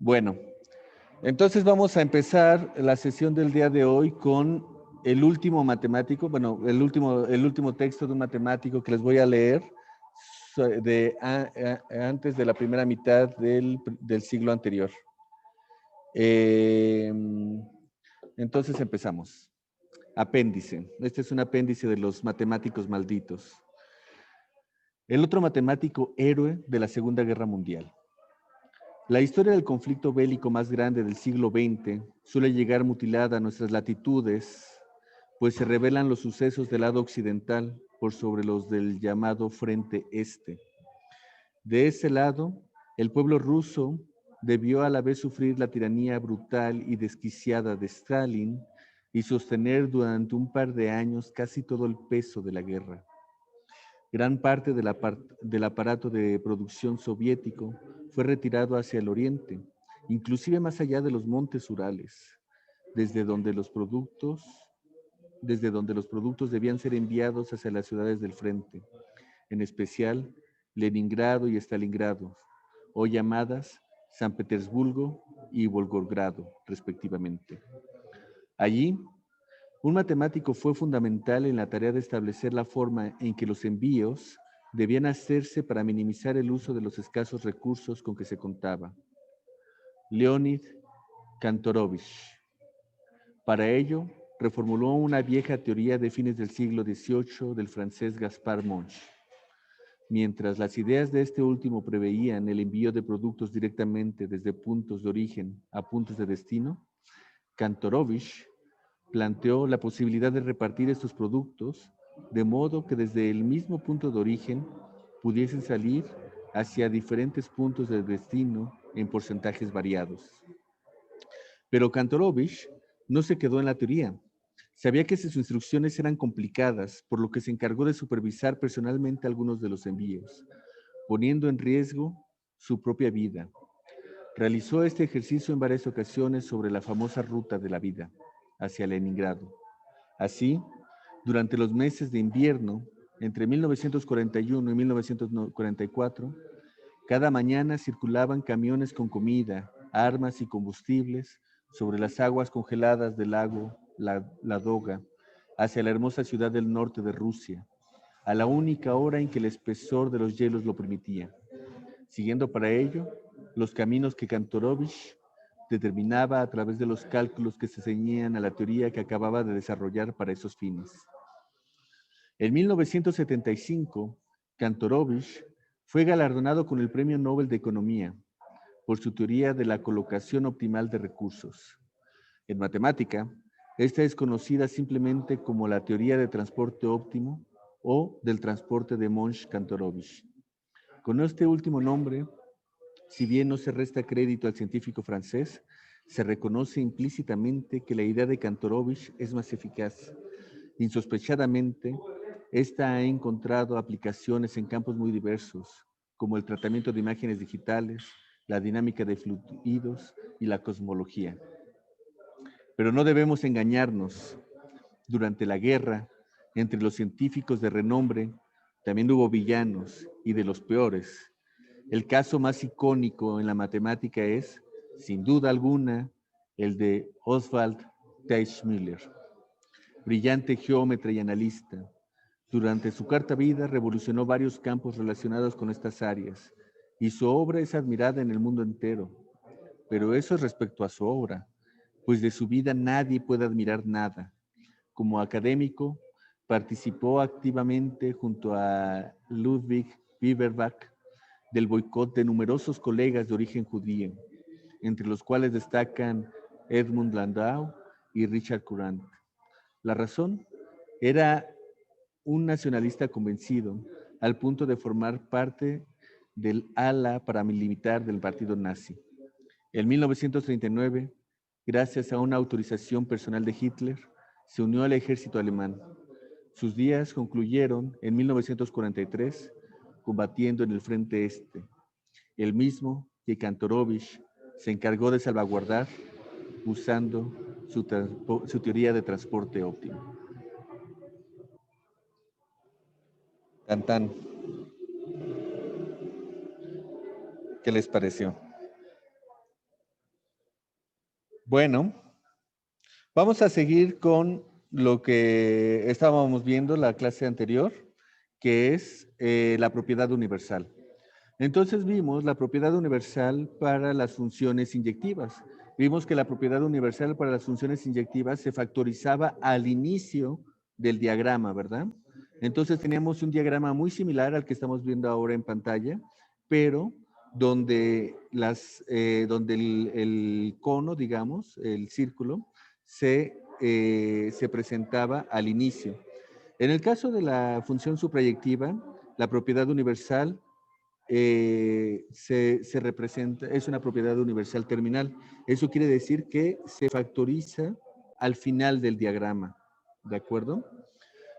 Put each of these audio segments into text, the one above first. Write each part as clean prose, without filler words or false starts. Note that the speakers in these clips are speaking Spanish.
Bueno, entonces vamos a empezar la sesión del día de hoy con el último matemático, bueno, el último texto de un matemático que les voy a leer antes de la primera mitad del siglo anterior. Eh, entonces empezamos. Apéndice. Este es un apéndice de los matemáticos malditos. El otro matemático héroe de la Segunda Guerra Mundial. La historia del conflicto bélico más grande del siglo XX suele llegar mutilada a nuestras latitudes, pues se revelan los sucesos del lado occidental por sobre los del llamado Frente Este. De ese lado, el pueblo ruso debió a la vez sufrir la tiranía brutal y desquiciada de Stalin y sostener durante un par de años casi todo el peso de la guerra. Gran parte del aparato de producción soviético fue retirado hacia el oriente, inclusive más allá de los montes Urales, desde donde los productos, debían ser enviados hacia las ciudades del frente, en especial Leningrado y Stalingrado, hoy llamadas San Petersburgo y Volgogrado, respectivamente. Allí, un matemático fue fundamental en la tarea de establecer la forma en que los envíos debían hacerse para minimizar el uso de los escasos recursos con que se contaba. Leonid Kantorovich. Para ello, reformuló una vieja teoría de fines del siglo XVIII del francés Gaspard Monge. Mientras las ideas de este último preveían el envío de productos directamente desde puntos de origen a puntos de destino, Kantorovich planteó la posibilidad de repartir estos productos de modo que desde el mismo punto de origen pudiesen salir hacia diferentes puntos de destino en porcentajes variados. Pero Kantorovich no se quedó en la teoría. Sabía que sus instrucciones eran complicadas, por lo que se encargó de supervisar personalmente algunos de los envíos, poniendo en riesgo su propia vida. Realizó este ejercicio en varias ocasiones sobre la famosa ruta de la vida, hacia Leningrado. Así, durante los meses de invierno, entre 1941 y 1944, cada mañana circulaban camiones con comida, armas y combustibles sobre las aguas congeladas del lago Ladoga hacia la hermosa ciudad del norte de Rusia, a la única hora en que el espesor de los hielos lo permitía, siguiendo para ello los caminos que Kantorovich determinaba a través de los cálculos que se ceñían a la teoría que acababa de desarrollar para esos fines. En 1975, Kantorovich fue galardonado con el Premio Nobel de Economía por su teoría de la colocación optimal de recursos. En matemática, esta es conocida simplemente como la teoría de transporte óptimo o del transporte de Monge-Kantorovich. Con este último nombre, si bien no se resta crédito al científico francés, se reconoce implícitamente que la idea de Kantorovich es más eficaz. Insospechadamente, esta ha encontrado aplicaciones en campos muy diversos, como el tratamiento de imágenes digitales, la dinámica de fluidos y la cosmología. Pero no debemos engañarnos. Durante la guerra, entre los científicos de renombre, también hubo villanos y de los peores. El caso más icónico en la matemática es, sin duda alguna, el de Oswald Teichmüller, brillante geómetra y analista. Durante su corta vida revolucionó varios campos relacionados con estas áreas y su obra es admirada en el mundo entero. Pero eso es respecto a su obra, pues de su vida nadie puede admirar nada. Como académico, participó activamente junto a Ludwig Bieberbach del boicot de numerosos colegas de origen judío, entre los cuales destacan Edmund Landau y Richard Courant. La razón era un nacionalista convencido, al punto de formar parte del ala paramilitar del partido nazi. En 1939, gracias a una autorización personal de Hitler, se unió al ejército alemán. Sus días concluyeron en 1943 combatiendo en el Frente Este, el mismo que Kantorovich se encargó de salvaguardar usando su teoría de transporte óptimo. Tan, tan. ¿Qué les pareció? Bueno, vamos a seguir con lo que estábamos viendo la clase anterior, que es la propiedad universal. Entonces vimos la propiedad universal para las funciones inyectivas. Vimos que la propiedad universal para las funciones inyectivas se factorizaba al inicio del diagrama, ¿verdad? Entonces teníamos un diagrama muy similar al que estamos viendo ahora en pantalla, pero donde, donde el cono, digamos, el círculo, se presentaba al inicio. En el caso de la función suprayectiva, la propiedad universal se representa, es una propiedad universal terminal. Eso quiere decir que se factoriza al final del diagrama, ¿de acuerdo?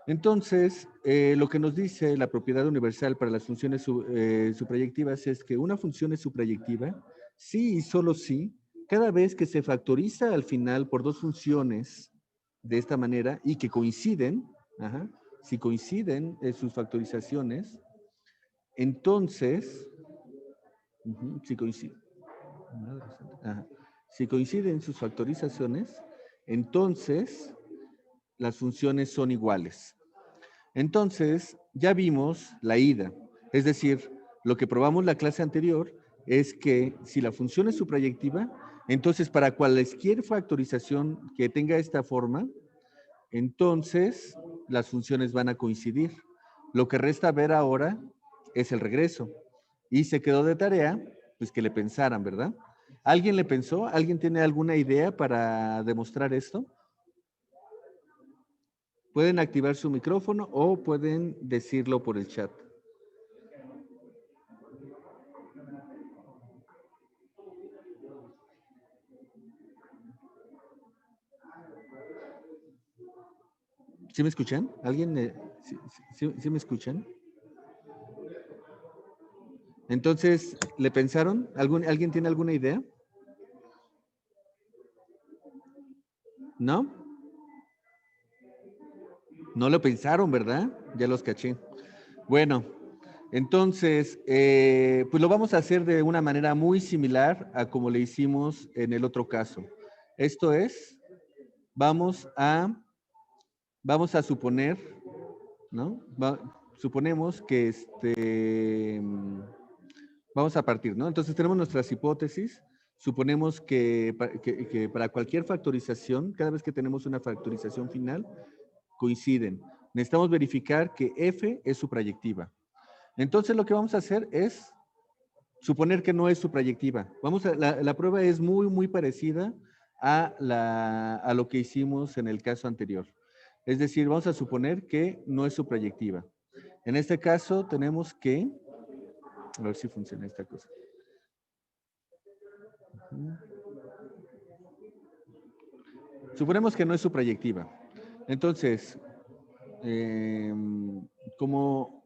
Entonces, lo que nos dice la propiedad universal para las funciones suprayectivas es que una función es suprayectiva si y solo si cada vez que se factoriza al final por dos funciones de esta manera y que coinciden, ajá, si coinciden sus factorizaciones, entonces, si coinciden, si coinciden sus factorizaciones, entonces las funciones son iguales. Entonces, ya vimos la ida. Es decir, lo que probamos la clase anterior es que si la función es suprayectiva, entonces para cualquier factorización que tenga esta forma, entonces las funciones van a coincidir. Lo que resta ver ahora es el regreso. Y se quedó de tarea, pues que le pensaran, ¿verdad? ¿Alguien le pensó? ¿Alguien tiene alguna idea para demostrar esto? Pueden activar su micrófono o pueden decirlo por el chat. ¿Sí me escuchan? ¿Alguien? ¿Sí me escuchan? Entonces, ¿le pensaron? ¿Alguien tiene alguna idea? ¿No? No lo pensaron, ¿verdad? Ya los caché. Bueno, entonces, pues lo vamos a hacer de una manera muy similar a como le hicimos en el otro caso. Esto es, vamos a suponer, ¿no? Suponemos que vamos a partir, ¿no? Entonces tenemos nuestras hipótesis. Suponemos que para cualquier factorización, cada vez que tenemos una factorización final, coinciden. Necesitamos verificar que F es suprayectiva. Entonces lo que vamos a hacer es suponer que no es suprayectiva. La prueba es muy, muy parecida a lo que hicimos en el caso anterior. Es decir, vamos a suponer que no es suprayectiva. En este caso tenemos que, a ver si funciona esta cosa. Suponemos que no es suprayectiva. Entonces, como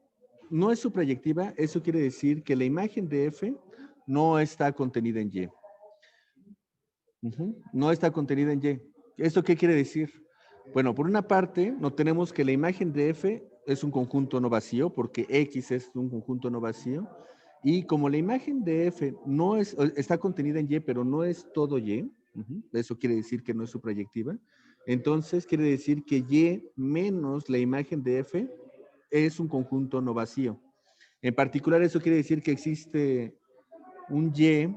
no es suprayectiva, eso quiere decir que la imagen de F no está contenida en Y. No está contenida en Y. ¿Esto qué quiere decir? Bueno, por una parte, no tenemos que la imagen de F es un conjunto no vacío, porque X es un conjunto no vacío, y como la imagen de F no está contenida en Y, pero no es todo Y, eso quiere decir que no es suprayectiva, entonces quiere decir que Y menos la imagen de F es un conjunto no vacío. En particular, eso quiere decir que existe un Y,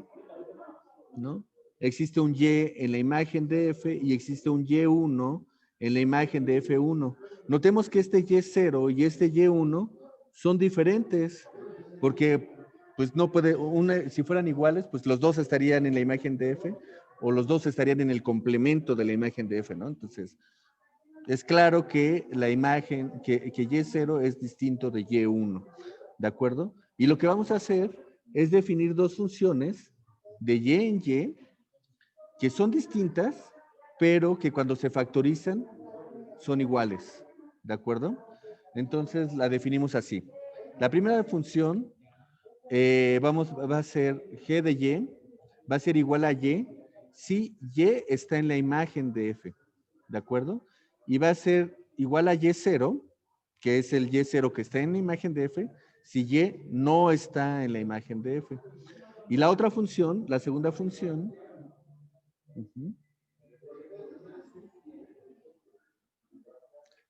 ¿no? Existe un Y en la imagen de F y existe un Y1 en la imagen de F1. Notemos que este Y0 y este Y1 son diferentes porque pues no puede, si fueran iguales, pues los dos estarían en la imagen de F o los dos estarían en el complemento de la imagen de F, ¿no? Entonces, es claro que la imagen, que Y0 es distinto de Y1, ¿de acuerdo? Y lo que vamos a hacer es definir dos funciones de Y en Y que son distintas, pero que cuando se factorizan son iguales, ¿de acuerdo? Entonces la definimos así. La primera función va a ser G de Y, va a ser igual a Y si Y está en la imagen de F, ¿de acuerdo? Y va a ser igual a Y0, que es el Y0 que está en la imagen de F, si Y no está en la imagen de F. Y la otra función, la segunda función,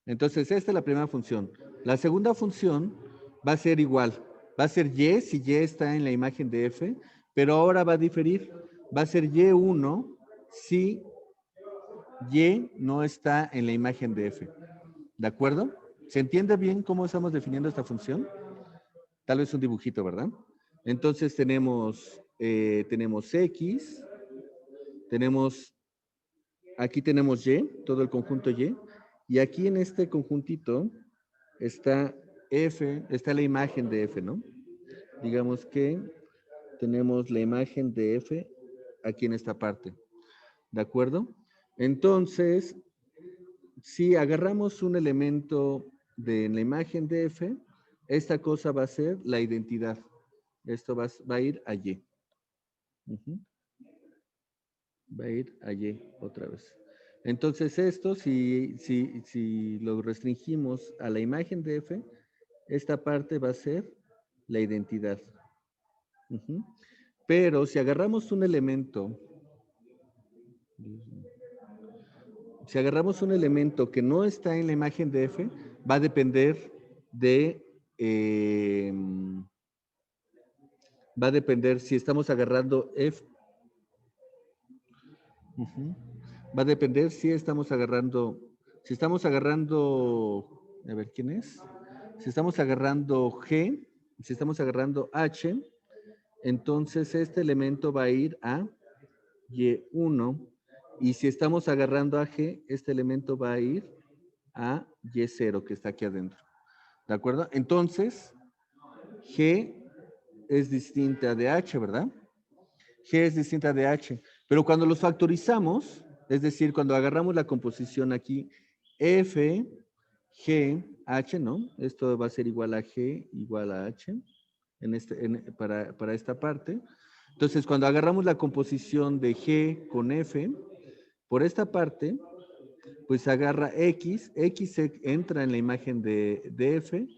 Entonces, esta es la primera función. La segunda función va a ser igual. Va a ser y si y está en la imagen de f, pero ahora va a diferir. Va a ser y1 si y no está en la imagen de f. ¿De acuerdo? ¿Se entiende bien cómo estamos definiendo esta función? Tal vez un dibujito, ¿verdad? Entonces tenemos x, aquí tenemos y, todo el conjunto y aquí en este conjuntito está f, está la imagen de f, ¿no? Digamos que tenemos la imagen de f aquí en esta parte, ¿de acuerdo? Entonces, si agarramos un elemento de la imagen de f, esta cosa va a ser la identidad. Esto va a ir a y. Va a ir a y otra vez. Entonces esto, si lo restringimos a la imagen de f, esta parte va a ser la identidad. Pero si agarramos un elemento, que no está en la imagen de f, va a depender de, si estamos agarrando f, va a depender si estamos agarrando, a ver, ¿quién es? Si estamos agarrando G, si estamos agarrando H, entonces este elemento va a ir a Y1, y si estamos agarrando a G, este elemento va a ir a Y0, que está aquí adentro. ¿De acuerdo? Entonces, G es distinta de H, ¿verdad? G es distinta de H, pero cuando los factorizamos, es decir, cuando agarramos la composición aquí, F, G, H, ¿no? Esto va a ser igual a G igual a H para esta parte. Entonces, cuando agarramos la composición de G con F, por esta parte, pues agarra X, X entra en la imagen de F,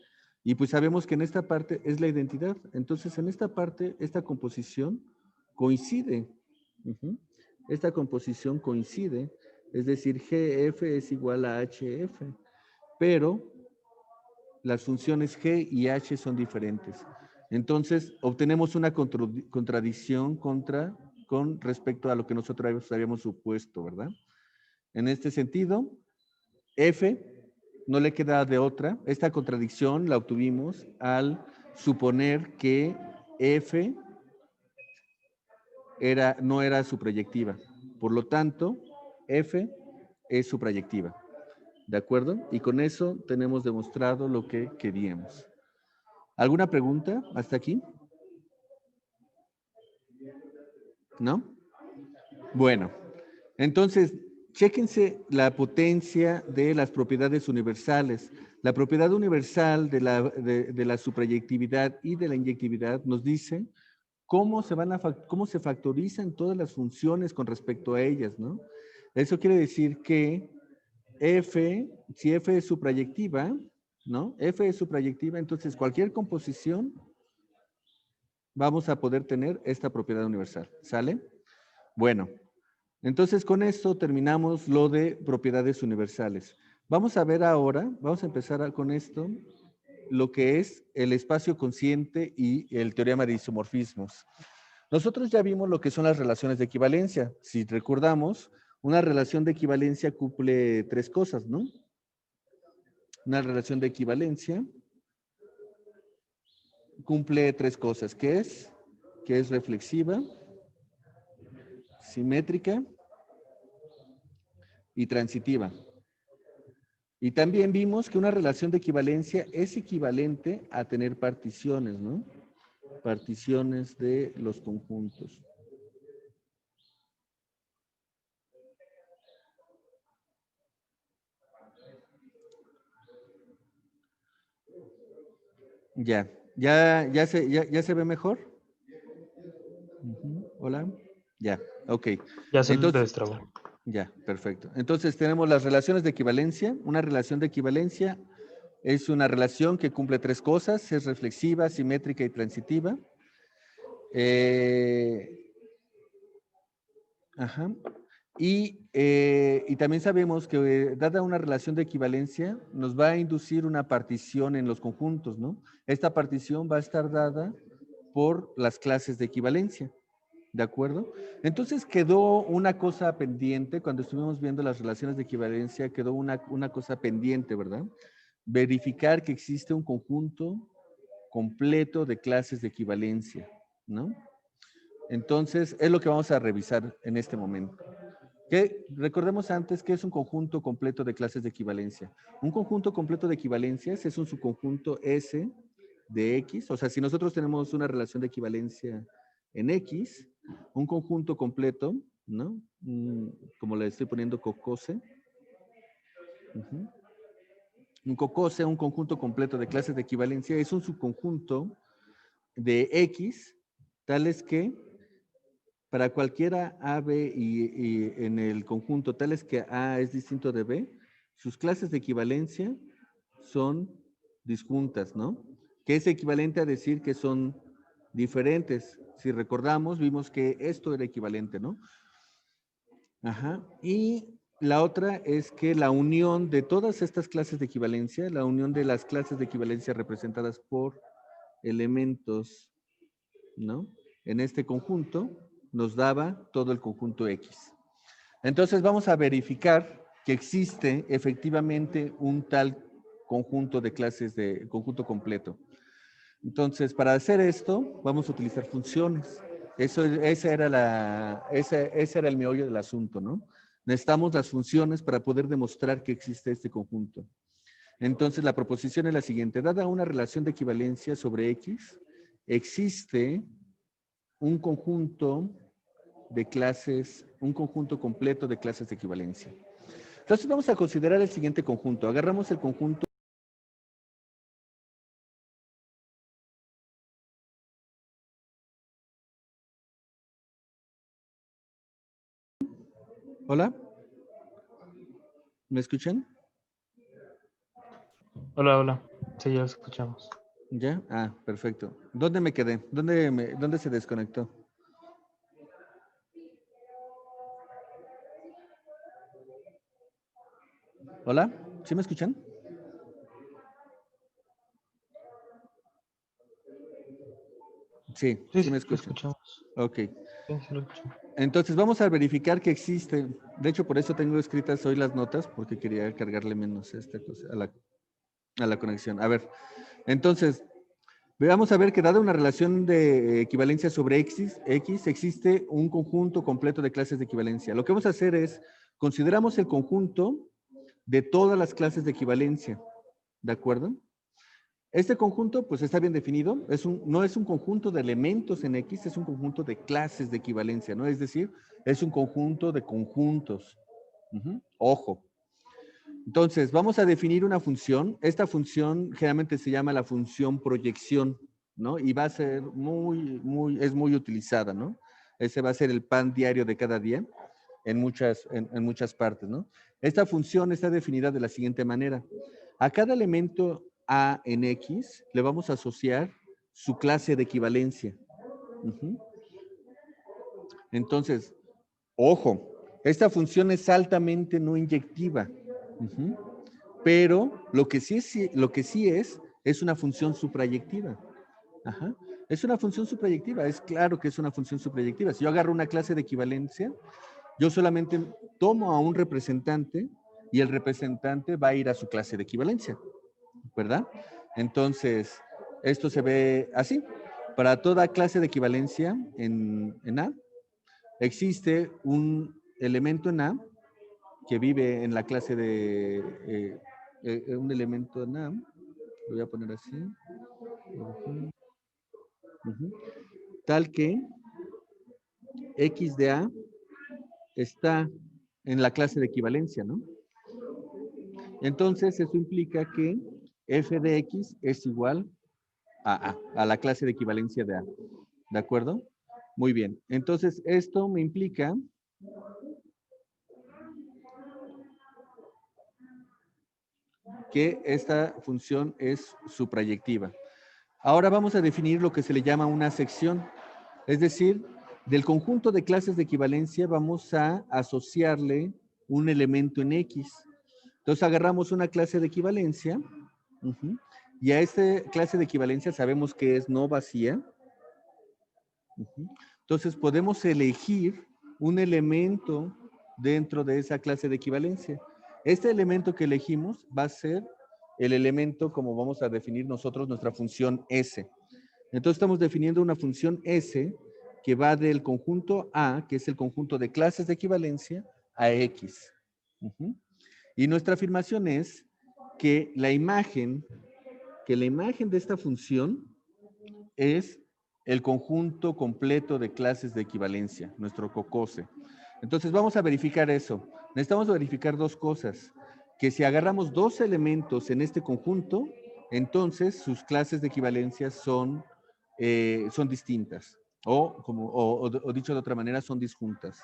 y pues sabemos que en esta parte es la identidad. Entonces, en esta parte, esta composición coincide. Esta composición coincide, es decir, GF es igual a HF, pero las funciones G y H son diferentes. Entonces, obtenemos una contradicción con respecto a lo que nosotros habíamos supuesto, ¿verdad? En este sentido, F no le queda de otra. Esta contradicción la obtuvimos al suponer que F no era su proyectiva. Por lo tanto, F es su proyectiva. ¿De acuerdo? Y con eso tenemos demostrado lo que queríamos. ¿Alguna pregunta hasta aquí? ¿No? Bueno, entonces, chéquense la potencia de las propiedades universales. La propiedad universal de la suprayectividad y de la inyectividad nos dice cómo se factorizan todas las funciones con respecto a ellas, ¿no? Eso quiere decir que si F es suprayectiva, ¿no? F es suprayectiva, entonces cualquier composición vamos a poder tener esta propiedad universal, ¿sale? Bueno, entonces con esto terminamos lo de propiedades universales. Vamos a ver ahora, vamos a empezar con esto, lo que es el espacio consciente y el teorema de isomorfismos. Nosotros ya vimos lo que son las relaciones de equivalencia. Si recordamos, una relación de equivalencia cumple tres cosas, ¿no? Una relación de equivalencia cumple tres cosas, que es reflexiva, simétrica y transitiva. Y también vimos que una relación de equivalencia es equivalente a tener particiones, ¿no? Particiones de los conjuntos. ¿Ya se ve mejor? Hola. Ya, ok. Ya se Entonces, destrabó. ya, perfecto. Entonces tenemos las relaciones de equivalencia. Una relación de equivalencia es una relación que cumple tres cosas, es reflexiva, simétrica y transitiva. Y también sabemos que dada una relación de equivalencia, nos va a inducir una partición en los conjuntos, ¿no? Esta partición va a estar dada por las clases de equivalencia, ¿de acuerdo? Entonces quedó una cosa pendiente, cuando estuvimos viendo las relaciones de equivalencia, quedó una cosa pendiente, ¿verdad? Verificar que existe un conjunto completo de clases de equivalencia, ¿no? Entonces, es lo que vamos a revisar en este momento. Recordemos antes que es un conjunto completo de clases de equivalencia. Un conjunto completo de equivalencias es un subconjunto S de X. O sea, si nosotros tenemos una relación de equivalencia en X, un conjunto completo, ¿no? Como le estoy poniendo cocose. Un cocose, un conjunto completo de clases de equivalencia, es un subconjunto de X, tales que para cualquiera A, B y en el conjunto tales que A es distinto de B, sus clases de equivalencia son disjuntas, ¿no? Que es equivalente a decir que son diferentes. Si recordamos, vimos que esto era equivalente, ¿no? Ajá. Y la otra es que la unión de todas estas clases de equivalencia, la unión de las clases de equivalencia representadas por elementos, ¿no? En este conjunto nos daba todo el conjunto X. Entonces vamos a verificar que existe efectivamente un tal conjunto de clases de conjunto completo. Entonces, para hacer esto, vamos a utilizar funciones. Ese era el meollo del asunto, ¿no? Necesitamos las funciones para poder demostrar que existe este conjunto. Entonces, la proposición es la siguiente. Dada una relación de equivalencia sobre X, existe un conjunto de clases, un conjunto completo de clases de equivalencia. Entonces, vamos a considerar el siguiente conjunto. Agarramos el conjunto. Hola, ¿me escuchan? Hola, hola. Sí, ya los escuchamos. ¿Ya? Ah, perfecto. ¿Dónde me quedé? ¿Dónde se desconectó? ¿Hola? ¿Sí me escuchan? Sí, Sí, sí me sí, lo escuchan. escuchamos. Ok. Sí, sí, lo escuchamos. Entonces vamos a verificar que existe. De hecho, por eso tengo escritas hoy las notas, porque quería cargarle menos esta cosa a la conexión. A ver, entonces, vamos a ver que dada una relación de equivalencia sobre X, existe un conjunto completo de clases de equivalencia. Lo que vamos a hacer es, consideramos el conjunto de todas las clases de equivalencia, ¿de acuerdo? Este conjunto, pues está bien definido, no es un conjunto de elementos en X, es un conjunto de clases de equivalencia, ¿no? Es decir, es un conjunto de conjuntos. Ojo. Entonces, vamos a definir una función. Esta función generalmente se llama la función proyección, ¿no? Y va a ser es muy utilizada, ¿no? Ese va a ser el pan diario de cada día en muchas partes, ¿no? Esta función está definida de la siguiente manera. A cada elemento A en X le vamos a asociar su clase de equivalencia. Entonces, ojo, esta función es altamente no inyectiva. Pero lo que sí es una función suprayectiva. Ajá. Es una función suprayectiva, es claro que es una función suprayectiva. Si yo agarro una clase de equivalencia, yo solamente tomo a un representante y el representante va a ir a su clase de equivalencia, ¿verdad? Entonces, esto se ve así. Para toda clase de equivalencia en A, existe un elemento en A que vive en la clase de un elemento en A, lo voy a poner así, tal que X de A está en la clase de equivalencia, ¿no? Entonces, eso implica que f de X es igual a la clase de equivalencia de A. ¿De acuerdo? Muy bien. Entonces, esto me implica que esta función es suprayectiva. Ahora vamos a definir lo que se le llama una sección. Es decir, Del conjunto de clases de equivalencia vamos a asociarle un elemento en X. Entonces agarramos una clase de equivalencia, y a esta clase de equivalencia sabemos que es no vacía. Entonces podemos elegir un elemento dentro de esa clase de equivalencia. Este elemento que elegimos va a ser el elemento, como vamos a definir nosotros, nuestra función S. Entonces estamos definiendo una función S que va del conjunto A, que es el conjunto de clases de equivalencia, a X. Y nuestra afirmación es que la imagen de esta función es el conjunto completo de clases de equivalencia, nuestro cocose. Entonces vamos a verificar eso. Necesitamos verificar dos cosas. Que si agarramos dos elementos en este conjunto, entonces sus clases de equivalencia son distintas. O dicho de otra manera, son disjuntas.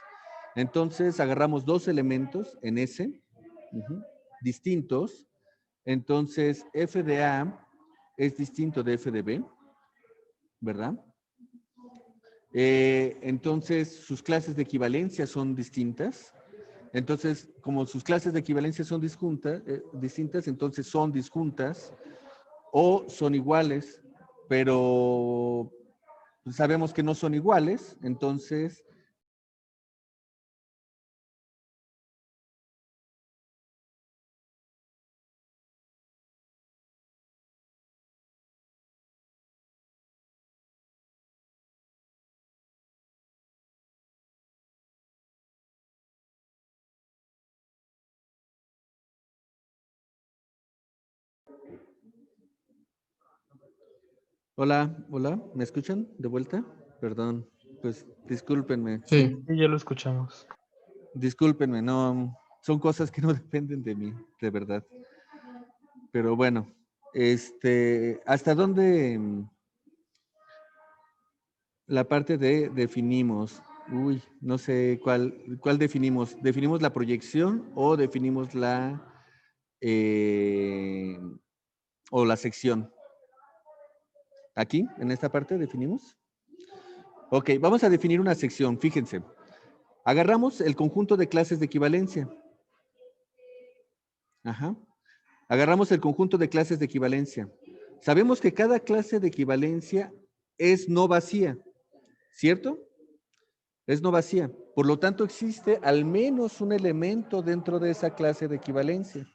Entonces agarramos dos elementos en S, distintos. Entonces f de A es distinto de f de B, ¿verdad? Entonces, sus clases de equivalencia son distintas. Entonces, como sus clases de equivalencia son distintas, entonces son disjuntas o son iguales, pero sabemos que no son iguales, entonces hola, hola, ¿me escuchan de vuelta? Perdón, pues discúlpenme. Sí, ya lo escuchamos. Discúlpenme, no, son cosas que no dependen de mí, de verdad. Pero bueno, ¿hasta dónde la parte de definimos? Uy, no sé cuál definimos. ¿Definimos la proyección o definimos la sección? Aquí, en esta parte, definimos. Ok, vamos a definir una sección, fíjense. Agarramos el conjunto de clases de equivalencia. Ajá. Agarramos el conjunto de clases de equivalencia. Sabemos que cada clase de equivalencia es no vacía, ¿cierto? Es no vacía. Por lo tanto, existe al menos un elemento dentro de esa clase de equivalencia.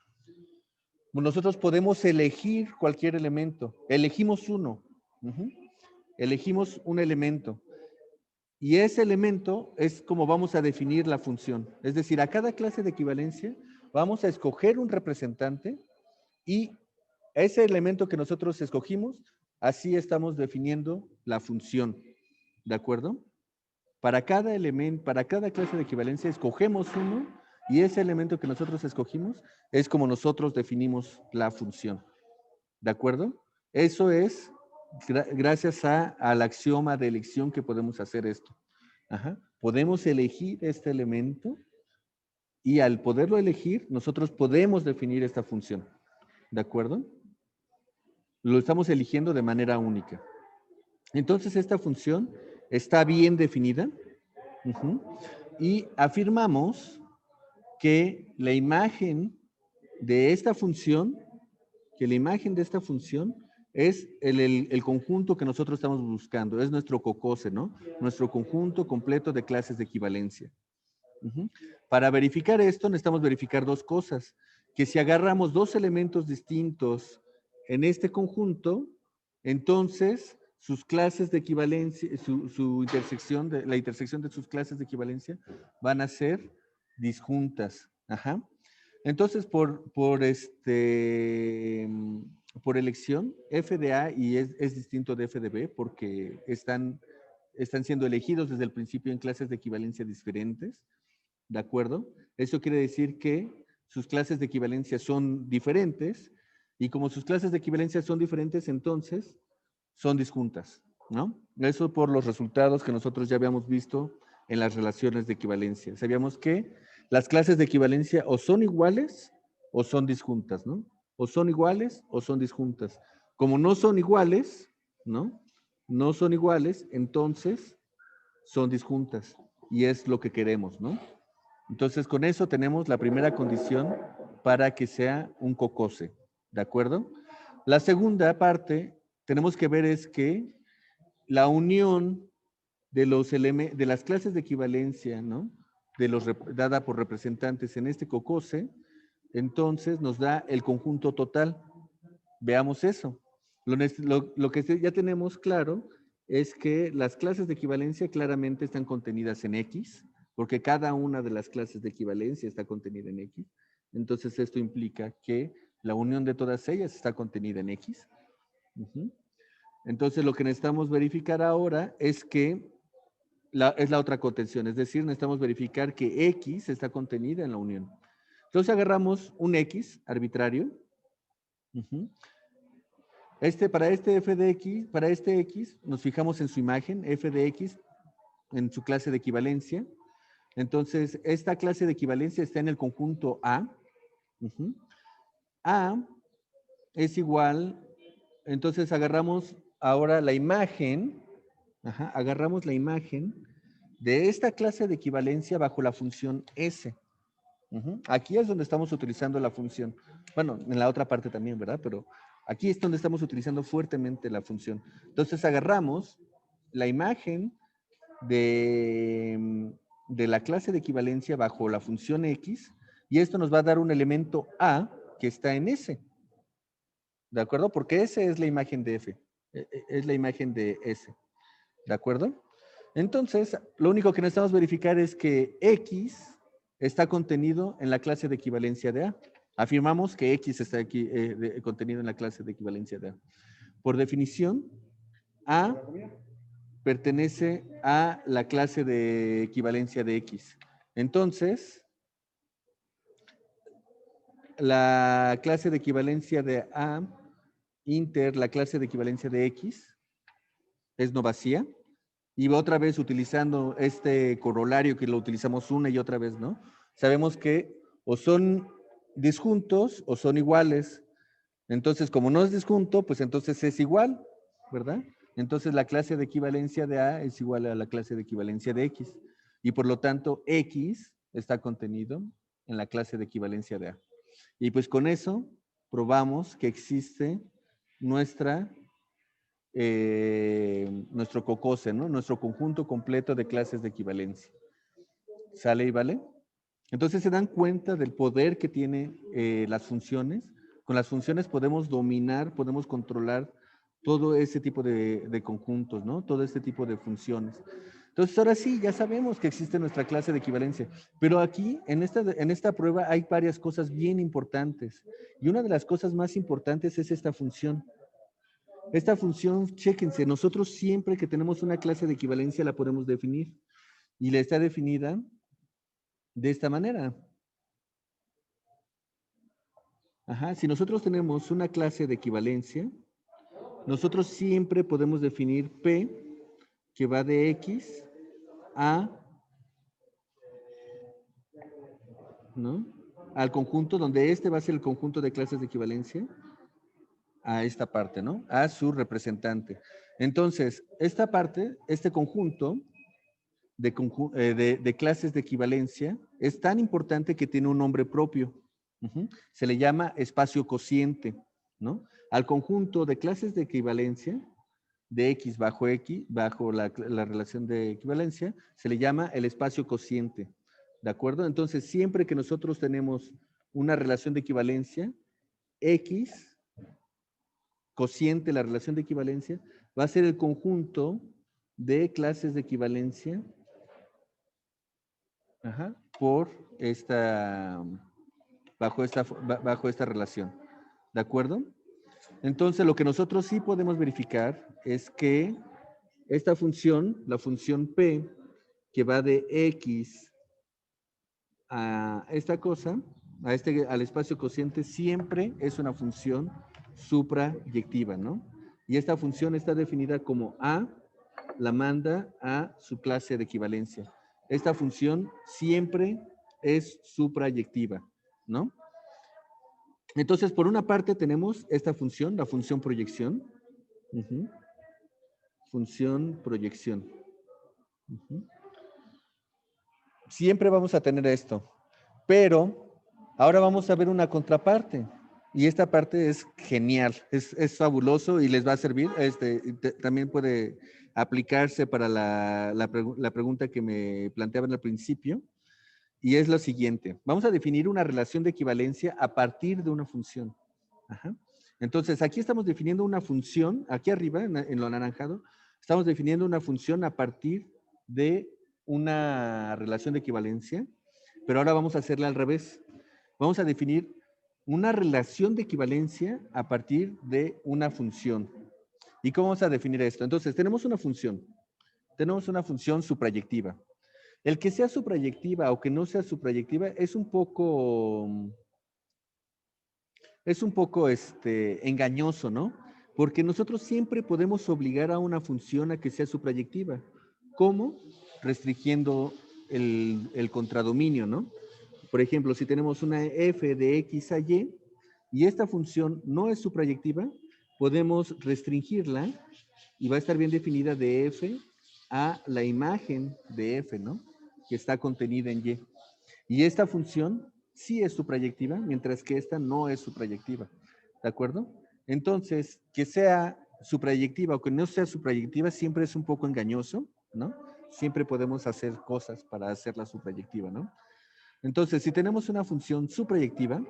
Nosotros podemos elegir cualquier elemento. Elegimos uno. Elegimos un elemento. Y ese elemento es como vamos a definir la función. Es decir, a cada clase de equivalencia vamos a escoger un representante y ese elemento que nosotros escogimos, así estamos definiendo la función. ¿De acuerdo? Para cada elemento, para cada clase de equivalencia, escogemos uno y ese elemento que nosotros escogimos es como nosotros definimos la función. ¿De acuerdo? Eso es gracias al axioma de elección que podemos hacer esto. Ajá. Podemos elegir este elemento y al poderlo elegir, nosotros podemos definir esta función. ¿De acuerdo? Lo estamos eligiendo de manera única. Entonces, esta función está bien definida. Y afirmamos que la imagen de esta función, es el conjunto que nosotros estamos buscando, es nuestro cocose, ¿no? Nuestro conjunto completo de clases de equivalencia. Para verificar esto, necesitamos verificar dos cosas. Que si agarramos dos elementos distintos en este conjunto, entonces sus clases de equivalencia, la intersección de sus clases de equivalencia van a ser disjuntas. Ajá. Entonces, por elección, f de A y es distinto de f de B porque están siendo elegidos desde el principio en clases de equivalencia diferentes. ¿De acuerdo? Eso quiere decir que sus clases de equivalencia son diferentes y como sus clases de equivalencia son diferentes, entonces son disjuntas, ¿no? Eso por los resultados que nosotros ya habíamos visto en las relaciones de equivalencia. Sabíamos que las clases de equivalencia o son iguales o son disjuntas, ¿no? O son iguales o son disjuntas. Como no son iguales, ¿no? No son iguales, entonces son disjuntas y es lo que queremos, ¿no? Entonces, con eso tenemos la primera condición para que sea un cocose, ¿de acuerdo? La segunda parte, tenemos que ver es que la unión de de las clases de equivalencia, ¿no? Dada por representantes en este cocose, entonces nos da el conjunto total. Veamos eso. Lo que ya tenemos claro es que las clases de equivalencia claramente están contenidas en X, porque cada una de las clases de equivalencia está contenida en X. Entonces esto implica que la unión de todas ellas está contenida en X. Uh-huh. Entonces lo que necesitamos verificar ahora es que es la otra contención, es decir, necesitamos verificar que X está contenida en la unión. Entonces agarramos un X arbitrario. Uh-huh. Para este f de x, para este x, nos fijamos en su imagen, f de x, en su clase de equivalencia. Entonces, esta clase de equivalencia está en el conjunto A. Uh-huh. A es igual, entonces agarramos ahora la imagen, agarramos la imagen de esta clase de equivalencia bajo la función S. Uh-huh. Aquí es donde estamos utilizando la función. Bueno, en la otra parte también, ¿verdad? Pero aquí es donde estamos utilizando fuertemente la función. Entonces agarramos la imagen de la clase de equivalencia bajo la función X y esto nos va a dar un elemento A que está en S. ¿De acuerdo? Porque S es la imagen de F. Es la imagen de S. ¿De acuerdo? Entonces, lo único que necesitamos verificar es que X está contenido en la clase de equivalencia de A. Afirmamos que X está aquí contenido en la clase de equivalencia de A. Por definición, A pertenece a la clase de equivalencia de X. Entonces, la clase de equivalencia de A inter la clase de equivalencia de X es no vacía. Y otra vez utilizando este corolario que lo utilizamos una y otra vez, ¿no? Sabemos que o son disjuntos o son iguales. Entonces, como no es disjunto, pues entonces es igual, ¿verdad? Entonces la clase de equivalencia de A es igual a la clase de equivalencia de X. Y por lo tanto, X está contenido en la clase de equivalencia de A. Y pues con eso probamos que existe nuestro cocose, ¿no? Nuestro conjunto completo de clases de equivalencia. ¿Sale y vale? Entonces se dan cuenta del poder que tiene las funciones. Con las funciones podemos dominar, podemos controlar todo ese tipo de conjuntos, ¿no? Todo este tipo de funciones. Entonces ahora sí, ya sabemos que existe nuestra clase de equivalencia. Pero aquí, en esta prueba, hay varias cosas bien importantes. Y una de las cosas más importantes es esta función. Esta función, chéquense, nosotros siempre que tenemos una clase de equivalencia la podemos definir. Y la está definida de esta manera. Ajá, si nosotros tenemos una clase de equivalencia, nosotros siempre podemos definir P que va de X a, ¿no? Al conjunto, donde este va a ser el conjunto de clases de equivalencia, a esta parte, ¿no? A su representante. Entonces, esta parte, este conjunto de clases de equivalencia es tan importante que tiene un nombre propio. Uh-huh. Se le llama espacio cociente, ¿no? Al conjunto de clases de equivalencia de X, bajo la relación de equivalencia, se le llama el espacio cociente. ¿De acuerdo? Entonces, siempre que nosotros tenemos una relación de equivalencia, X, cociente, la relación de equivalencia, va a ser el conjunto de clases de equivalencia por bajo esta relación. ¿De acuerdo? Entonces, lo que nosotros sí podemos verificar es que esta función, la función P, que va de X a esta cosa, al espacio cociente, siempre es una función suprayectiva, ¿no? Y esta función está definida como A la manda a su clase de equivalencia. Esta función siempre es suprayectiva, ¿no? Entonces, por una parte tenemos esta función, la función proyección. Uh-huh. Función proyección. Ujú. Siempre vamos a tener esto, pero ahora vamos a ver una contraparte. Y esta parte es genial, es fabuloso y les va a servir. También puede aplicarse para la pregunta que me planteaban al principio. Y es lo siguiente. Vamos a definir una relación de equivalencia a partir de una función. Ajá. Entonces, aquí estamos definiendo una función, aquí arriba, en lo anaranjado, estamos definiendo una función a partir de una relación de equivalencia, pero ahora vamos a hacerla al revés. Vamos a definir una relación de equivalencia a partir de una función. ¿Y cómo vamos a definir esto? Entonces, tenemos una función suprayectiva. El que sea suprayectiva o que no sea suprayectiva es un poco engañoso, ¿no? Porque nosotros siempre podemos obligar a una función a que sea suprayectiva. ¿Cómo? Restringiendo el contradominio, ¿no? Por ejemplo, si tenemos una f de x a y esta función no es suprayectiva, podemos restringirla y va a estar bien definida de f a la imagen de f, ¿no? Que está contenida en y. Y esta función sí es suprayectiva, mientras que esta no es suprayectiva. ¿De acuerdo? Entonces, que sea suprayectiva o que no sea suprayectiva siempre es un poco engañoso, ¿no? Siempre podemos hacer cosas para hacerla suprayectiva, ¿no? Entonces, si tenemos una función suprayectiva,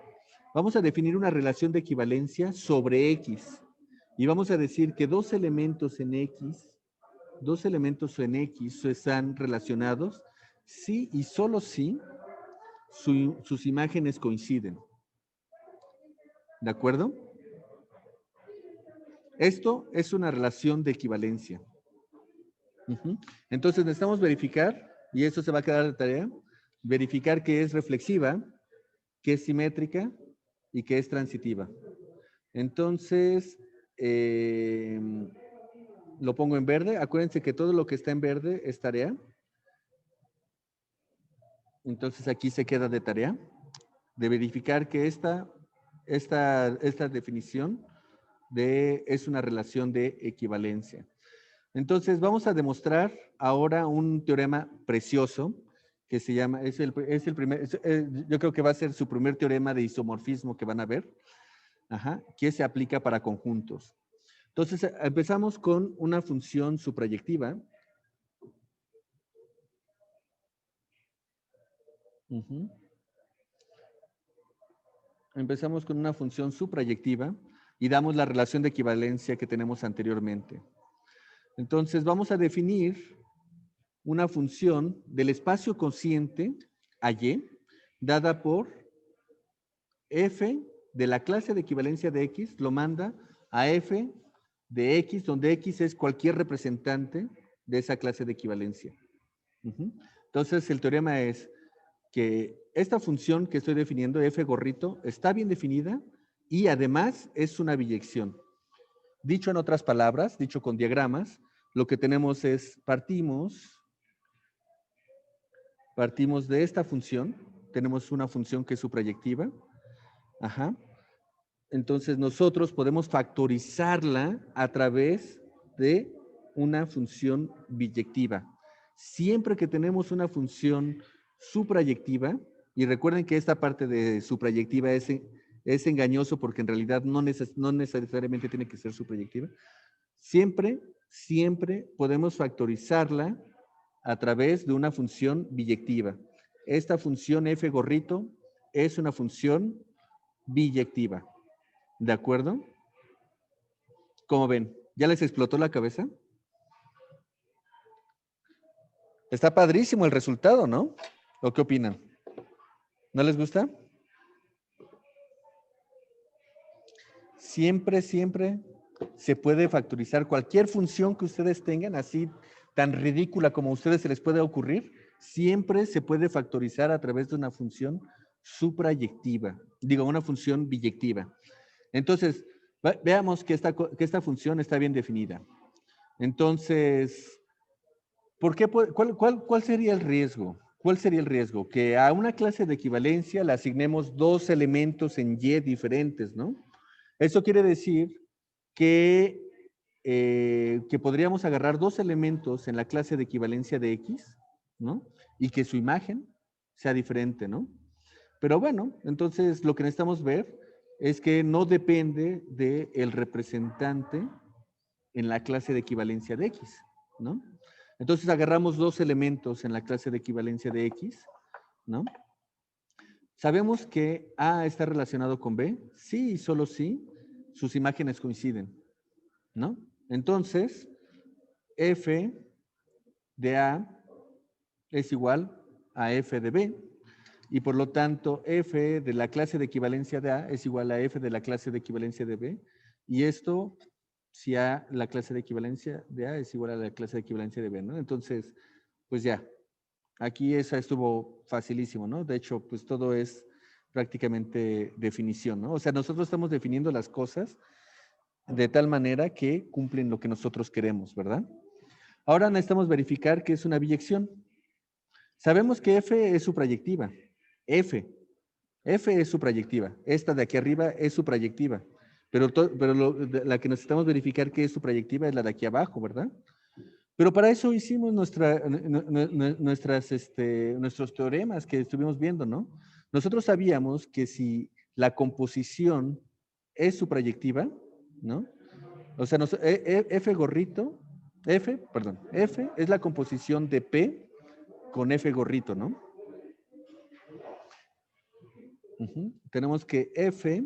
vamos a definir una relación de equivalencia sobre X. Y vamos a decir que dos elementos en X están relacionados si y solo si sus imágenes coinciden. ¿De acuerdo? Esto es una relación de equivalencia. Entonces necesitamos verificar, y eso se va a quedar de tarea, verificar que es reflexiva, que es simétrica y que es transitiva. Entonces, lo pongo en verde. Acuérdense que todo lo que está en verde es tarea. Entonces aquí se queda de tarea de verificar que esta definición es una relación de equivalencia. Entonces vamos a demostrar ahora un teorema precioso que se llama, yo creo que va a ser su primer teorema de isomorfismo que van a ver, que se aplica para conjuntos. Entonces empezamos con una función suprayectiva. Empezamos con una función suprayectiva y damos la relación de equivalencia que tenemos anteriormente. Entonces vamos a definir una función del espacio cociente a y dada por f de la clase de equivalencia de x, lo manda a f de x, donde x es cualquier representante de esa clase de equivalencia. Entonces el teorema es que esta función que estoy definiendo, f gorrito, está bien definida y además es una biyección. Dicho en otras palabras, dicho con diagramas, lo que tenemos es partimos de esta función, tenemos una función que es suprayectiva, entonces nosotros podemos factorizarla a través de una función biyectiva. Siempre que tenemos una función suprayectiva, y recuerden que esta parte de suprayectiva es engañoso porque en realidad no necesariamente tiene que ser suprayectiva, siempre podemos factorizarla a través de una función biyectiva. Esta función f gorrito es una función biyectiva. ¿De acuerdo? ¿Cómo ven? ¿Ya les explotó la cabeza? Está padrísimo el resultado, ¿no? ¿O qué opinan? ¿No les gusta? Siempre se puede factorizar cualquier función que ustedes tengan, así tan ridícula como a ustedes se les puede ocurrir, siempre se puede factorizar a través de una función suprayectiva, una función biyectiva. Entonces, veamos que esta función está bien definida. Entonces, ¿cuál sería el riesgo? ¿Cuál sería el riesgo? Que a una clase de equivalencia le asignemos dos elementos en y diferentes, ¿no? Eso quiere decir que que podríamos agarrar dos elementos en la clase de equivalencia de X, ¿no? Y que su imagen sea diferente, ¿no? Pero bueno, entonces lo que necesitamos ver es que no depende del representante en la clase de equivalencia de X, ¿no? Entonces agarramos dos elementos en la clase de equivalencia de X, ¿no? ¿Sabemos que A está relacionado con B? Sí y solo sí sus imágenes coinciden, ¿no? Entonces, F de A es igual a F de B, y por lo tanto F de la clase de equivalencia de A es igual a F de la clase de equivalencia de B, y esto, si A, la clase de equivalencia de A es igual a la clase de equivalencia de B, ¿no? Entonces, pues ya, aquí esa estuvo facilísimo, ¿no? De hecho, pues todo es prácticamente definición, ¿no? O sea, nosotros estamos definiendo las cosas de tal manera que cumplen lo que nosotros queremos, ¿verdad? Ahora necesitamos verificar que es una biyección. Sabemos que F es su proyectiva. F es su proyectiva. Esta de aquí arriba es su proyectiva. Pero la que necesitamos verificar que es su proyectiva es la de aquí abajo, ¿verdad? Pero para eso hicimos nuestros teoremas que estuvimos viendo, ¿no? Nosotros sabíamos que si la composición es su proyectiva, ¿no? O sea, F es la composición de P con F gorrito, ¿no? Tenemos que F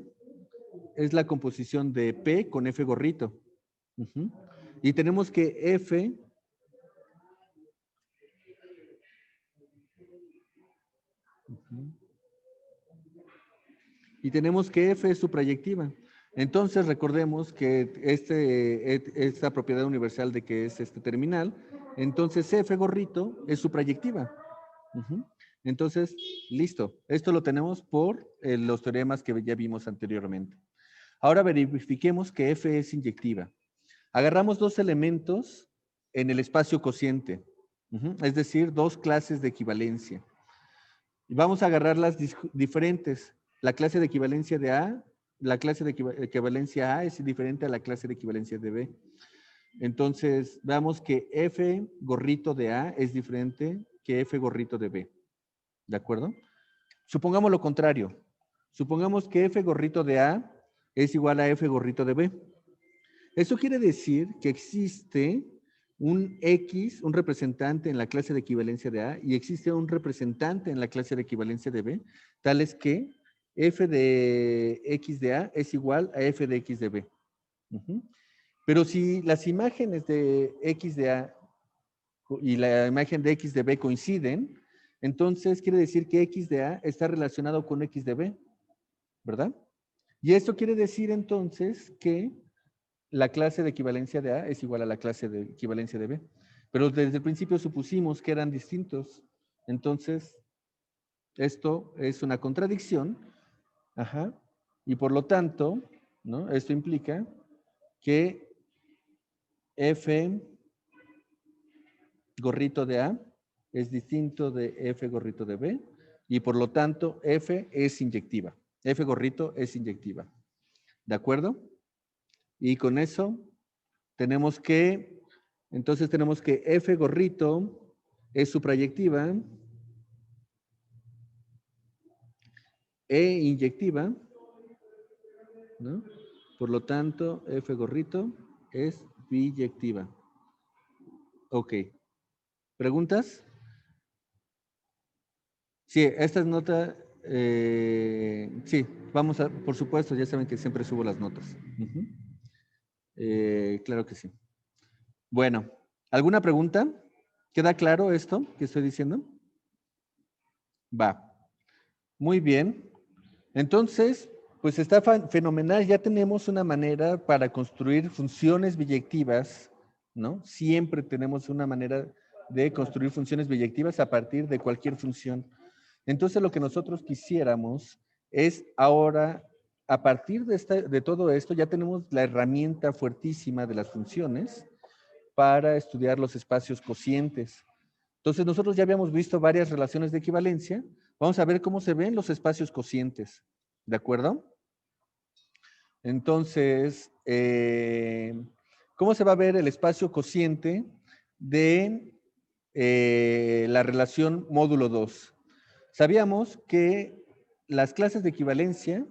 es la composición de P con F gorrito. Y tenemos que F F es su proyectiva. Entonces recordemos que esta propiedad universal de que es este terminal, entonces F gorrito es su proyectiva. Entonces, listo. Esto lo tenemos por los teoremas que ya vimos anteriormente. Ahora verifiquemos que F es inyectiva. Agarramos dos elementos en el espacio cociente, es decir, dos clases de equivalencia. Y vamos a agarrarlas diferentes. La clase de equivalencia de A, la clase de equivalencia A es diferente a la clase de equivalencia de B. Entonces, veamos que F gorrito de A es diferente que F gorrito de B. ¿De acuerdo? Supongamos lo contrario. Supongamos que F gorrito de A es igual a F gorrito de B. Eso quiere decir que existe un X, un representante en la clase de equivalencia de A, y existe un representante en la clase de equivalencia de B, tales que F de X de A es igual a F de X de B. Pero si las imágenes de X de A y la imagen de X de B coinciden, entonces quiere decir que X de A está relacionado con X de B, ¿verdad? Y esto quiere decir entonces que la clase de equivalencia de A es igual a la clase de equivalencia de B. Pero desde el principio supusimos que eran distintos. Entonces, esto es una contradicción. Y por lo tanto, ¿no? Esto implica que F gorrito de A es distinto de F gorrito de B. Y por lo tanto, F es inyectiva. F gorrito es inyectiva. ¿De acuerdo? Y con eso entonces tenemos que F gorrito es su proyectiva e inyectiva, ¿no? Por lo tanto, F gorrito es biyectiva. Ok. ¿Preguntas? Sí, esta es nota, sí, vamos a, por supuesto, ya saben que siempre subo las notas. Claro que sí. Bueno, ¿alguna pregunta? ¿Queda claro esto que estoy diciendo? Va. Muy bien. Entonces, pues está fenomenal. Ya tenemos una manera para construir funciones biyectivas, ¿no? Siempre tenemos una manera de construir funciones biyectivas a partir de cualquier función. Entonces, lo que nosotros quisiéramos es ahora, a partir de todo esto, ya tenemos la herramienta fuertísima de las funciones para estudiar los espacios cocientes. Entonces, nosotros ya habíamos visto varias relaciones de equivalencia. Vamos a ver cómo se ven los espacios cocientes. ¿De acuerdo? Entonces, ¿Cómo se va a ver el espacio cociente de la relación módulo 2? Sabíamos que las clases de equivalencia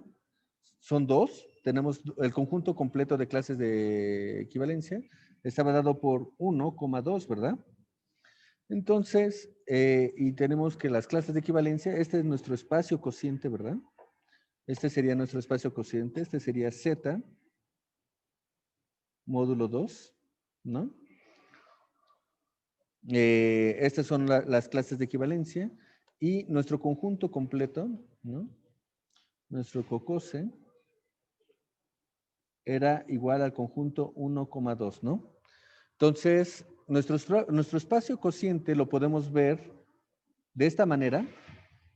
son 2. Tenemos el conjunto completo de clases de equivalencia. Estaba dado por 1,2, ¿verdad? Entonces, y tenemos que las clases de equivalencia, este es nuestro espacio cociente, ¿verdad? Este sería nuestro espacio cociente. Este sería Z módulo 2, ¿no? Estas son las clases de equivalencia y nuestro conjunto completo, ¿no? Nuestro cocose era igual al conjunto 1,2, ¿no? Entonces, nuestro espacio cociente lo podemos ver de esta manera,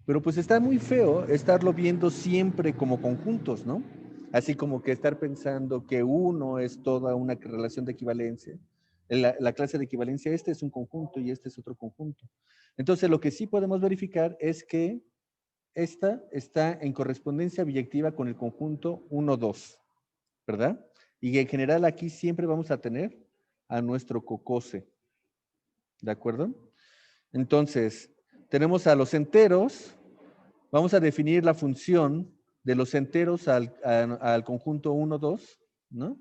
pero pues está muy feo estarlo viendo siempre como conjuntos, ¿no? Así como que estar pensando que uno es toda una relación de equivalencia. La clase de equivalencia, este es un conjunto y este es otro conjunto. Entonces, lo que sí podemos verificar es que esta está en correspondencia biyectiva con el conjunto 1, 2, ¿verdad? Y en general aquí siempre vamos a tener a nuestro cocose, ¿de acuerdo? Entonces, tenemos a los enteros. Vamos a definir la función de los enteros al conjunto 1, 2, ¿no?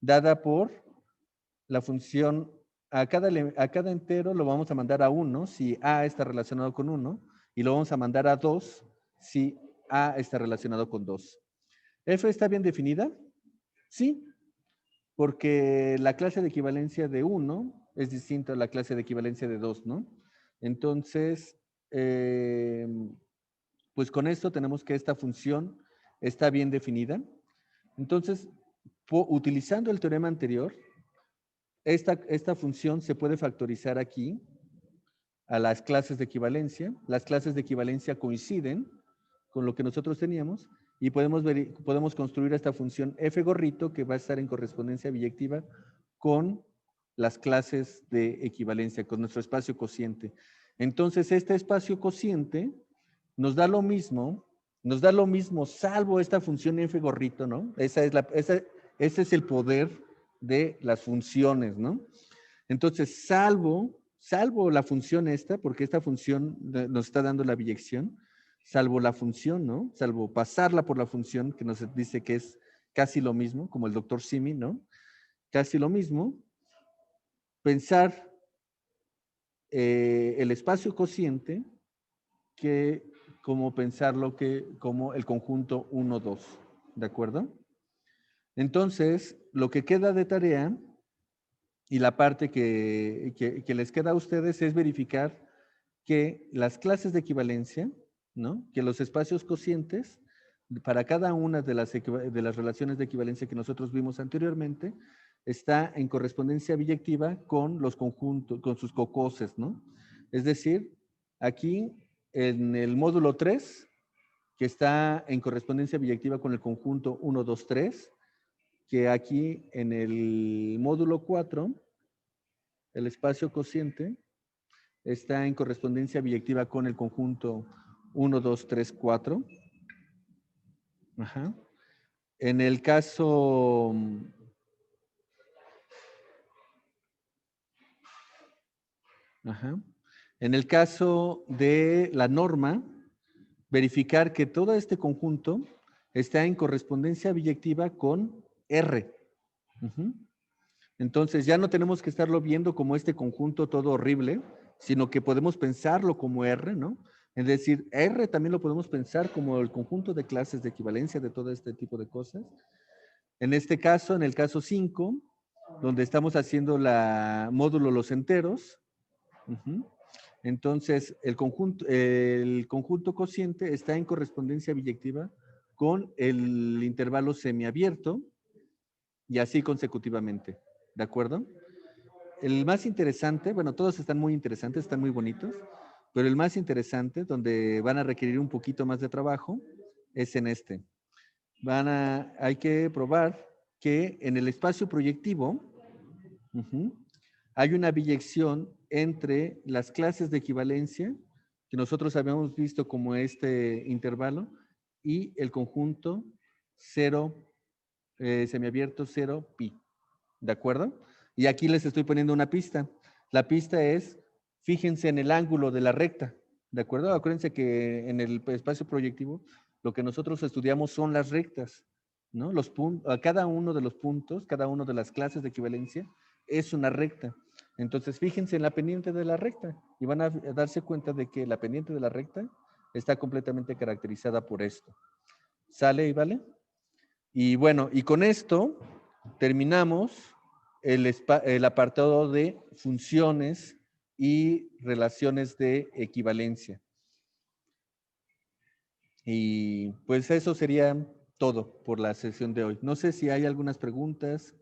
Dada por la función, a cada entero lo vamos a mandar a 1 si A está relacionado con 1 y lo vamos a mandar a 2 si A está relacionado con 2. ¿F está bien definida? Sí, porque la clase de equivalencia de 1 es distinta a la clase de equivalencia de 2, ¿no? Entonces, pues con esto tenemos que esta función está bien definida. Entonces, utilizando el teorema anterior, esta función se puede factorizar aquí a las clases de equivalencia. Las clases de equivalencia coinciden con lo que nosotros teníamos y podemos construir esta función f gorrito que va a estar en correspondencia biyectiva con las clases de equivalencia, con nuestro espacio cociente. Entonces, este espacio cociente nos da lo mismo salvo esta función f gorrito, ¿no? Ese es el poder de las funciones, ¿no? Entonces, salvo la función esta, porque esta función nos está dando la biyección, salvo la función, ¿no? Salvo pasarla por la función que nos dice que es casi lo mismo, como el doctor Simi, ¿no? Casi lo mismo. Pensar el espacio cociente que como pensarlo como el conjunto 1, 2, ¿de acuerdo? Entonces, lo que queda de tarea y la parte que les queda a ustedes es verificar que las clases de equivalencia, ¿no? Que los espacios cocientes para cada una de las relaciones de equivalencia que nosotros vimos anteriormente está en correspondencia biyectiva con los conjuntos, con sus cocoses, ¿no? Es decir, aquí en el módulo 3, que está en correspondencia biyectiva con el conjunto 1, 2, 3, que aquí en el módulo 4, el espacio cociente está en correspondencia biyectiva con el conjunto 1, 2, 3, 4. Ajá. En el caso... Ajá. En el caso de la norma, verificar que todo este conjunto está en correspondencia biyectiva con R. Uh-huh. Entonces ya no tenemos que estarlo viendo como este conjunto todo horrible, sino que podemos pensarlo como R, ¿no? Es decir, R también lo podemos pensar como el conjunto de clases de equivalencia de todo este tipo de cosas. En este caso, en el caso 5, donde estamos haciendo la módulo los enteros, entonces el conjunto cociente está en correspondencia biyectiva con el intervalo semiabierto y así consecutivamente, ¿de acuerdo? El más interesante, bueno, todos están muy interesantes, están muy bonitos, pero el más interesante, donde van a requerir un poquito más de trabajo, es en este. Hay que probar que en el espacio proyectivo hay una biyección entre las clases de equivalencia, que nosotros habíamos visto como este intervalo, y el conjunto 0, semiabierto 0, pi. ¿De acuerdo? Y aquí les estoy poniendo una pista. La pista es, fíjense en el ángulo de la recta, ¿de acuerdo? Acuérdense que en el espacio proyectivo lo que nosotros estudiamos son las rectas, ¿no? Cada uno de los puntos, cada una de las clases de equivalencia es una recta. Entonces, fíjense en la pendiente de la recta y van a darse cuenta de que la pendiente de la recta está completamente caracterizada por esto. ¿Sale y vale? Y bueno, y con esto terminamos el apartado de funciones y relaciones de equivalencia. Y pues eso sería todo por la sesión de hoy. No sé si hay algunas preguntas,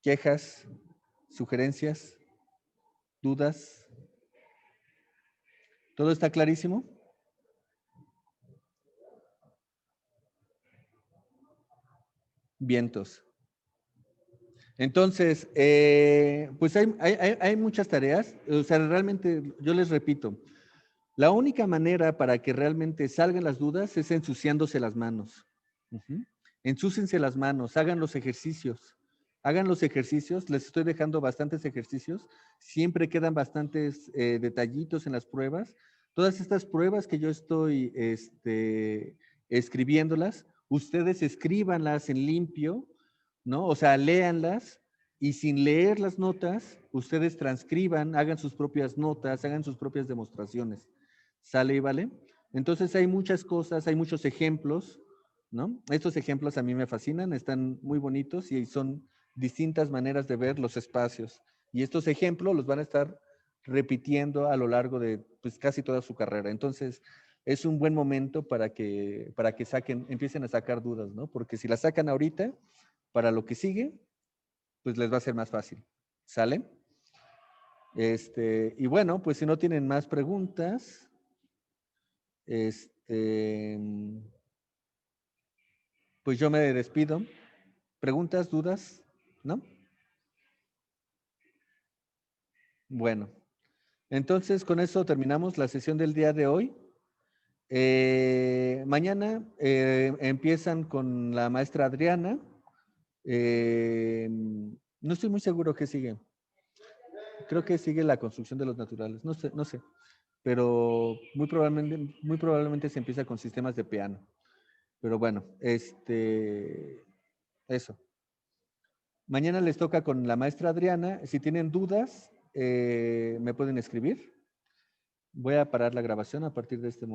quejas, sugerencias, dudas. ¿Todo está clarísimo? Vientos. Entonces, pues hay muchas tareas. O sea, realmente, yo les repito, la única manera para que realmente salgan las dudas es ensuciándose las manos. Ensúciense las manos, hagan los ejercicios. Hagan los ejercicios, les estoy dejando bastantes ejercicios. Siempre quedan bastantes detallitos en las pruebas. Todas estas pruebas que yo estoy escribiéndolas, ustedes escríbanlas en limpio, ¿no? O sea, léanlas y sin leer las notas, ustedes transcriban, hagan sus propias notas, hagan sus propias demostraciones. ¿Sale y vale? Entonces hay muchas cosas, hay muchos ejemplos, ¿no? Estos ejemplos a mí me fascinan, están muy bonitos y son distintas maneras de ver los espacios. Y estos ejemplos los van a estar repitiendo a lo largo de pues, casi toda su carrera. Entonces, es un buen momento para que empiecen a sacar dudas, ¿no? Porque si las sacan ahorita, para lo que sigue, pues les va a ser más fácil. ¿Sale? Y bueno, pues si no tienen más preguntas, pues yo me despido. ¿Preguntas, dudas? ¿No? Bueno, entonces con eso terminamos la sesión del día de hoy. Mañana empiezan con la maestra Adriana. No estoy muy seguro qué sigue. Creo que sigue la construcción de los naturales. No sé, no sé. Pero muy probablemente se empieza con sistemas de piano. Pero bueno, eso. Mañana les toca con la maestra Adriana. Si tienen dudas, me pueden escribir. Voy a parar la grabación a partir de este momento.